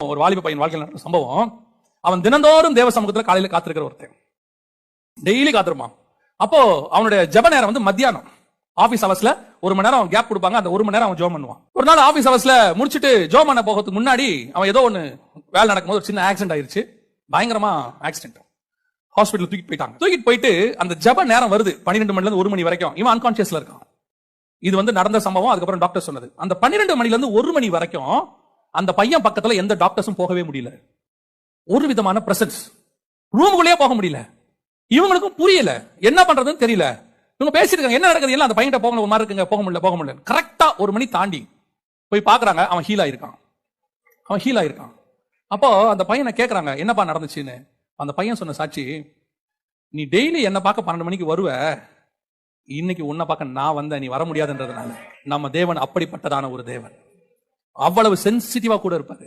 ஒரு வாலிப பையன் வாழ்க்கையில் நடந்த சம்பவம். அவன் தினந்தோறும் தேவ சமூகத்துல காலையில காத்திருக்கிற ஒருத்தன், டெய்லி காத்திருப்பான். அப்போ அவனுடைய ஜெப நேரம் வந்து மத்தியானம். ஆபீஸ் அவர்ஸ்ல 1 மணி நேரம் அவன் கேப் கொடுப்பாங்க. அந்த 1 மணி நேரம் அவன் ஜெபம் பண்ணுவான். ஒரு நாள் ஆபீஸ் அவர்ஸ்ல முடிச்சிட்டு ஜெபம் பண்ண போகிறதுக்கு முன்னாடி அவன் ஏதோ ஒன்னு வேலை நடக்கும்போது ஒரு சின்ன ஆக்சிடென்ட் ஆயிருச்சு. பயங்கரமா ஆக்சிடென்ட். ஹாஸ்பிட்டல் தூக்கிட்டு போயிட்டு அந்த ஜெப நேரம் வருது 12 மணில இருந்து 1 மணி வரைக்கும். இவன் அன்கான்சியஸ்ல இருக்கான். இது வந்து நடந்த சம்பவம். அதுக்கப்புறம் டாக்டர் சொன்னது, அந்த 12 மணில இருந்து 1 மணி வரைக்கும் அந்த பையன் பக்கத்துல எந்த டாக்டர்ஸும் போகவே முடியல. ஒரு விதமான பிரசன்ஸ், ரூமுக்குள்ளேயே போக முடியல. இவங்களுக்கும் புரியல என்ன பண்றதுன்னு தெரியல. இவங்க பேசிருக்காங்க, என்ன நடக்குது எல்லாம், அந்த பையன் போகணும் ஒரு மாதிரி இருக்குங்க, போக முடியல. கரெக்டா 1 மணி தாண்டி போய் பாக்குறாங்க, அவன் ஹீல் ஆயிருக்கான். அப்போ அந்த பையனை கேக்குறாங்க, என்னப்பா நடந்துச்சுன்னு. அந்த பையன் சொன்ன சாட்சி, நீ டெய்லி என்ன பார்க்க 12 மணிக்கு வருவ, இன்னைக்கு உன்னை பார்க்க நான் வந்தேன், நீ வர முடியாதுன்றதுனால. நம்ம தேவன் அப்படிப்பட்டதான ஒரு தேவன், அவ்வளவு சென்சிட்டிவா கூட இருப்பாரு.